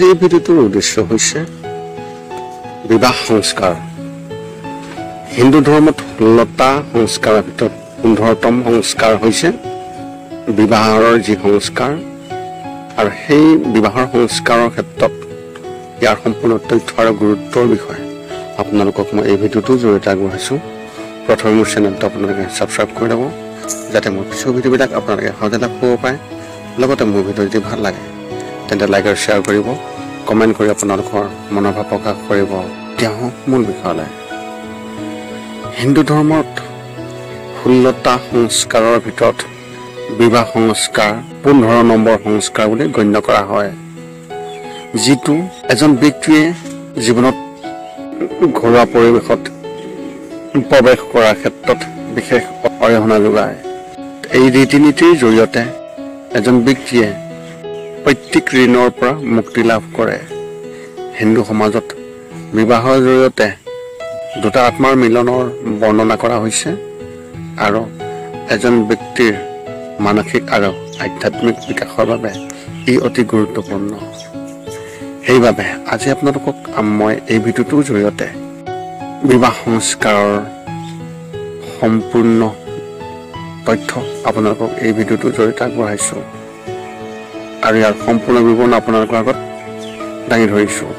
এই ভিডিওটোৰ উদ্দেশ্য হৈছে বিবাহ সংস্কাৰ। হিন্দু ধৰ্মত 16টা সংস্কাৰৰ ভিতৰত 15তম সংস্কাৰ হৈছে বিবাহৰ যি সংস্কাৰ, আৰু সেই বিবাহৰ সংস্কাৰৰ ক্ষেত্ৰত ইয়াৰ সম্পূৰ্ণ তথ্য আৰু গুৰুত্বৰ বিষয়ে আপোনালোকক মই এই ভিডিওটোৰ জৰিয়তে আগবঢ়াইছোঁ। প্ৰথমে মোৰ চেনেলটো আপোনালোকে ছাবস্ক্ৰাইব কৰি ল'ব, যাতে মোৰ কিছু ভিডিঅ'বিলাক আপোনালোকে সহজে লাভ কৰিব পাৰে। লগতে মোৰ ভিডিঅ' যদি ভাল লাগে তেন্তে লাইক আৰু শ্বেয়াৰ কৰিব, কমেণ্ট কৰি আপোনালোকৰ মনৰ ভাৱ প্ৰকাশ কৰিব। এতিয়া মূল বিষয়লৈ। হিন্দু ধৰ্মত 16টা সংস্কাৰৰ ভিতৰত বিবাহ সংস্কাৰ 15 নম্বৰ সংস্কাৰ বুলি গণ্য কৰা হয়, যিটো এজন ব্যক্তিয়ে জীৱনত ঘৰুৱা পৰিৱেশত প্ৰৱেশ কৰাৰ ক্ষেত্ৰত বিশেষ অৰিহণা যোগায়। এই ৰীতি নীতিৰ জৰিয়তে এজন ব্যক্তিয়ে প্ৰত্যেক ঋণৰ পৰা মুক্তি লাভ কৰে। হিন্দু সমাজত বিবাহৰ জৰিয়তে দুটা আত্মাৰ মিলনৰ বৰ্ণনা কৰা হৈছে, আৰু এজন ব্যক্তিৰ মানসিক আৰু আধ্যাত্মিক বিকাশৰ বাবে ই অতি গুৰুত্বপূৰ্ণ। সেইবাবে আজি আপোনালোকক মই এই ভিডিঅ'টোৰ জৰিয়তে বিবাহ সংস্কাৰৰ সম্পূৰ্ণ তথ্য আপোনালোকক এই ভিডিঅ'টোৰ জৰিয়তে আগবঢ়াইছোঁ, আৰু ইয়াৰ সম্পূৰ্ণ বিৱৰণ আপোনালোকৰ আগত দাঙি ধৰিছোঁ।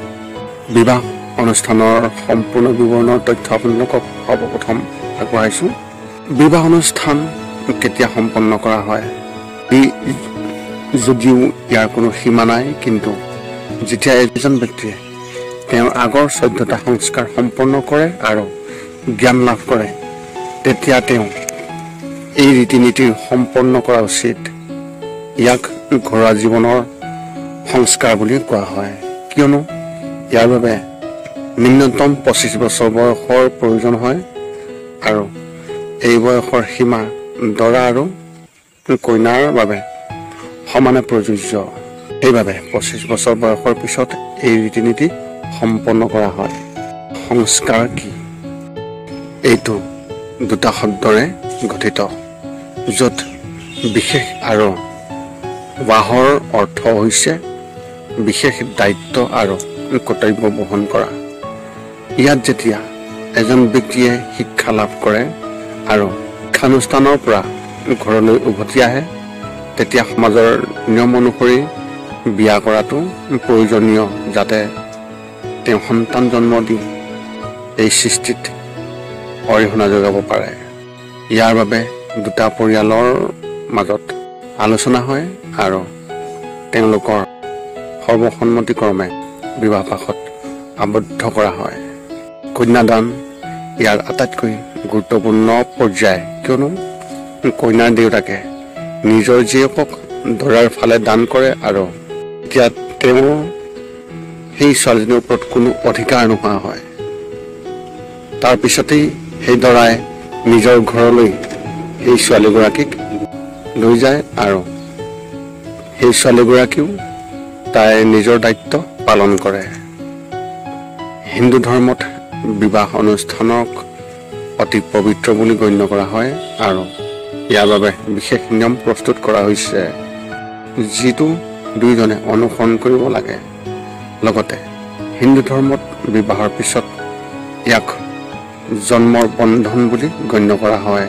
বিবাহ অনুষ্ঠানৰ সম্পূৰ্ণ বিৱৰণৰ তথ্য আপোনালোকক সৰ্বপ্ৰথম আগবঢ়াইছোঁ। বিবাহ অনুষ্ঠান কেতিয়া সম্পন্ন কৰা হয়, যদিও ইয়াৰ কোনো সীমা নাই, কিন্তু যেতিয়া এজন ব্যক্তিয়ে তেওঁৰ আগৰ 14টা সংস্কাৰ সম্পন্ন কৰে আৰু জ্ঞান লাভ কৰে, তেতিয়া তেওঁ এই ৰীতি নীতিৰ সম্পন্ন কৰা উচিত। ইয়াক ঘৰুৱা জীৱনৰ সংস্কাৰ বুলি কোৱা হয়, কিয়নো ইয়াৰ বাবে নিম্নতম 25 বছৰ বয়সৰ প্ৰয়োজন হয়, আৰু এই বয়সৰ সীমা দৰা আৰু কইনাৰ বাবে সমানে প্ৰযোজ্য। সেইবাবে 25 বছৰ বয়সৰ পিছত এই ৰীতি নীতি সম্পন্ন কৰা হয়। সংস্কাৰ কি? এইটো দুটা শব্দৰে গঠিত, য'ত বিশেষ আৰু ৱাহৰ অৰ্থ হৈছে বিশেষ দায়িত্ব আৰু কৰ্তব্য বহন কৰা। ইয়াত যেতিয়া এজন ব্যক্তিয়ে শিক্ষা লাভ কৰে আৰু শিক্ষানুষ্ঠানৰ পৰা ঘৰলৈ উভতি আহে, তেতিয়া সমাজৰ নিয়ম অনুসৰি বিয়া কৰাটো প্ৰয়োজনীয়, যাতে তেওঁ সন্তান জন্ম দি এই সৃষ্টিত অৰিহণা যোগাব পাৰে। ইয়াৰ বাবে দুটা পৰিয়ালৰ মাজত আলোচনা হয় আৰু তেওঁলোকৰ সৰ্বসন্মতিক্ৰমে বিবাহ পাশত আবদ্ধ কৰা হয়। কন্যাদান ইয়াৰ আটাইতকৈ গুৰুত্বপূৰ্ণ পৰ্যায়, কিয়নো কন্যাৰ দেউতাকে নিজৰ জীয়েকক দৰাৰ ফালে দান কৰে, আৰু এতিয়া তেওঁ সেই ছোৱালীজনীৰ ওপৰত কোনো অধিকাৰ নোহোৱা হয়। তাৰপিছতেই সেই দৰাই নিজৰ ঘৰলৈ সেই ছোৱালীগৰাকীক লৈ যায়, আৰু সেই ছোৱালীগৰাকীও তাইৰ নিজৰ দায়িত্ব পালন কৰে। হিন্দু ধৰ্মত বিবাহ অনুষ্ঠানক অতি পবিত্ৰ বুলি গণ্য কৰা হয়, আৰু ইয়াৰ বাবে বিশেষ নিয়ম প্ৰস্তুত কৰা হৈছে, যিটো দুয়োজনে অনুসৰণ কৰিব লাগে। লগতে হিন্দু ধৰ্মত বিবাহৰ পিছত ইয়াক জন্মৰ বন্ধন বুলি গণ্য কৰা হয়।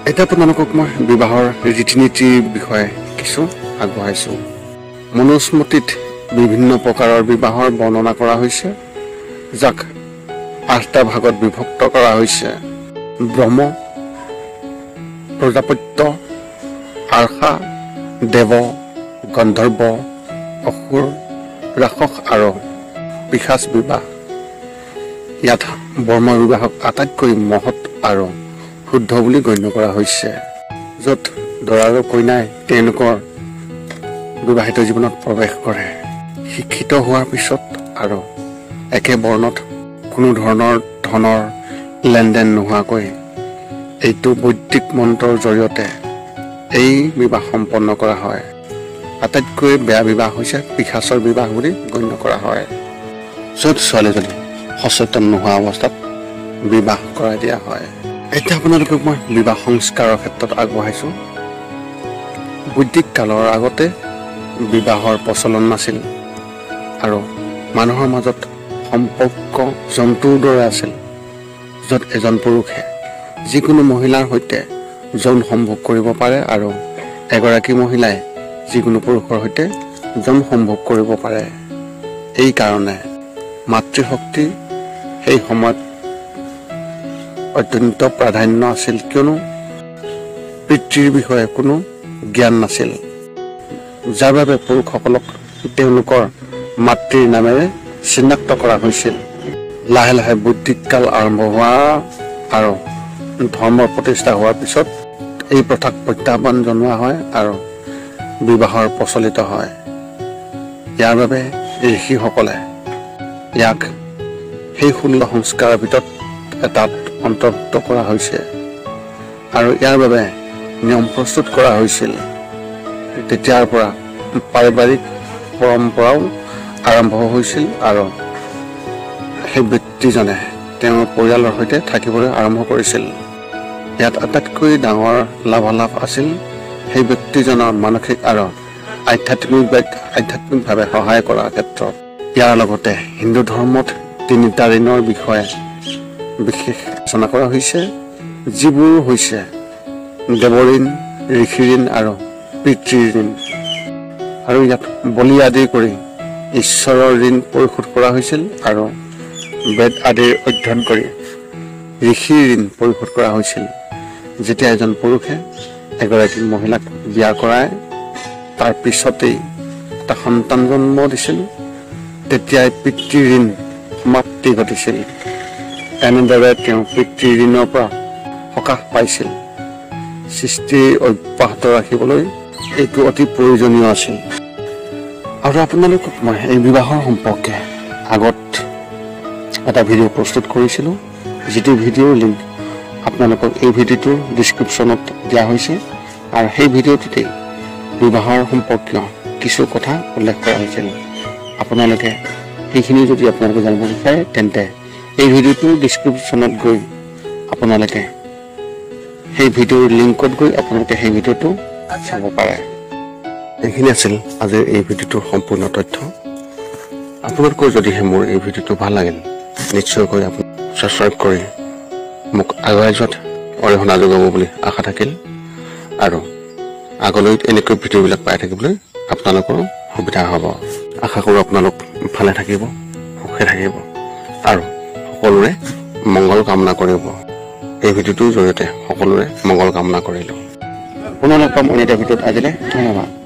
এতিয়া আপোনালোকক মই বিবাহৰ ৰীতি নীতিৰ বিষয়ে কিছু আগবঢ়াইছোঁ। মনুস্মৃতিত বিভিন্ন প্ৰকাৰৰ বিবাহৰ বৰ্ণনা কৰা হৈছে, যাক 8টা ভাগত বিভক্ত কৰা হৈছে: ব্ৰহ্ম, প্ৰজাপত্য, আৰ্ষা, দেৱ, গন্ধৰ্ব, অসুৰ, ৰাক্ষস আৰু পিশাচ বিবাহ। ইয়াত ব্ৰহ্ম বিবাহক আটাইতকৈ মহৎ আৰু শুদ্ধ বুলি গণ্য কৰা হৈছে, য'ত দৰা আৰু কইনাই তেওঁলোকৰ বিবাহিত জীৱনত প্ৰৱেশ কৰে। শিক্ষিত হোৱাৰ পিছত আৰু একে বৰ্ণত কোনো ধৰণৰ ধনৰ লেনদেন নোহোৱাকৈ এইটো বৈদিক মন্ত্ৰৰ জৰিয়তে এই বিবাহ সম্পন্ন কৰা হয়। আটাইতকৈ বেয়া বিবাহ হৈছে পিশাচৰ বিবাহ বুলি গণ্য কৰা হয়, য'ত ছোৱালীজনী সচেতন নোহোৱা অৱস্থাত বিবাহ কৰাই দিয়া হয়। এতিয়া আপোনালোকক মই বিবাহ সংস্কাৰৰ ক্ষেত্ৰত আগবঢ়াইছোঁ। বৈদিক কালৰ আগতে বিবাহৰ প্ৰচলন নাছিল, আৰু মানুহৰ মাজত সম্পৰ্ক জন্তুৰ দৰে আছিল, য'ত এজন পুৰুষে যিকোনো মহিলাৰ সৈতে যৌন সম্ভোগ কৰিব পাৰে আৰু এগৰাকী মহিলাই যিকোনো পুৰুষৰ সৈতে যৌন সম্ভোগ কৰিব পাৰে। এই কাৰণে মাতৃশক্তি সেই সময়ত অত্যন্ত প্ৰাধান্য আছিল, কিয়নো পিতৃৰ বিষয়ে কোনো জ্ঞান নাছিল, যাৰ বাবে পুৰুষসকলক তেওঁলোকৰ মাতৃৰ নামেৰে চিনাক্ত কৰা হৈছিল। লাহে লাহে বৈদিক কাল আৰম্ভ হোৱা আৰু ধৰ্মৰ প্ৰতিষ্ঠা হোৱাৰ পিছত এই প্ৰথাক প্ৰত্যাহ্বান জনোৱা হয় আৰু বিবাহৰ প্ৰচলিত হয়। ইয়াৰ বাবে ঋষিসকলে ইয়াক সেই 16 সংস্কাৰৰ ভিতৰত এটাত অন্তৰ্ভুক্ত কৰা হৈছে আৰু ইয়াৰ বাবে নিয়ম প্ৰস্তুত কৰা হৈছিল। তেতিয়াৰ পৰা পাৰিবাৰিক পৰম্পৰাও আৰম্ভ হৈছিল আৰু সেই ব্যক্তিজনে তেওঁৰ পৰিয়ালৰ সৈতে থাকিবলৈ আৰম্ভ কৰিছিল। ইয়াত আটাইতকৈ ডাঙৰ লাভালাভ আছিল সেই ব্যক্তিজনৰ মানসিক আৰু আধ্যাত্মিকভাৱে সহায় কৰাৰ ক্ষেত্ৰত। ইয়াৰ লগতে হিন্দু ধৰ্মত 3টা ঋণৰ বিষয়ে বিশেষ আলোচনা কৰা হৈছে, যিবোৰ হৈছে দেৱঋণ, ঋষি ঋণ আৰু পিতৃ ঋণ। আৰু ইয়াত বলি আদি কৰি ঈশ্বৰৰ ঋণ পৰিশোধ কৰা হৈছিল আৰু বেদ আদিৰ অধ্যয়ন কৰি ঋষিৰ ঋণ পৰিশোধ কৰা হৈছিল। যেতিয়া এজন পুৰুষে এগৰাকী মহিলাক বিয়া কৰায় তাৰ পিছতেই এটা সন্তান জন্ম দিছিল, তেতিয়াই পিতৃ ঋণ সমাপ্তি ঘটিছিল। এনেদৰে তেওঁ পিতৃ ঋণৰ পৰা সকাহ পাইছিল। সৃষ্টি অব্যাহত ৰাখিবলৈ এইটো অতি প্ৰয়োজনীয় আছিল। আৰু আপোনালোকক মই এই বিবাহৰ সম্পৰ্কে আগত এটা ভিডিঅ' প্ৰস্তুত কৰিছিলোঁ, যিটো ভিডিঅ'ৰ লিংক আপোনালোকক এই ভিডিঅ'টোৰ ডিছক্ৰিপশ্যনত দিয়া হৈছে আৰু সেই ভিডিঅ'টোতেই বিবাহৰ সম্পৰ্কীয় কিছু কথা উল্লেখ কৰা হৈছিল। আপোনালোকে সেইখিনি যদি আপোনালোকে জানিব বিচাৰে তেন্তে এই ভিডিঅ'টোৰ ডিছক্ৰিপশ্যনত গৈ আপোনালোকে সেই ভিডিঅ'ৰ লিংকত গৈ আপোনালোকে সেই ভিডিঅ'টো চাব পাৰে। এইখিনি আছিল আজিৰ এই ভিডিঅ'টোৰ সম্পূৰ্ণ তথ্য। আপোনালোকৰ যদিহে মোৰ এই ভিডিঅ'টো ভাল লাগিল, নিশ্চয়কৈ আপুনি ছাবস্ক্ৰাইব কৰি মোক আগুৱাই যোৱাত অৰিহণা যোগাব বুলি আশা থাকিল আৰু আগলৈ এনেকৈ ভিডিঅ'বিলাক পাই থাকিবলৈ আপোনালোকৰো সুবিধা হ'ব। আশা কৰোঁ আপোনালোক ভালে থাকিব, সুখে থাকিব আৰু সকলোৰে মংগল কামনা কৰিব। এই ভিডিঅ'টোৰ জৰিয়তে সকলোৰে মংগল কামনা কৰিলোঁ। পুনৰ লগ পাম অন্য এটা ভিডিঅ'ত। আজিলৈ ধন্যবাদ।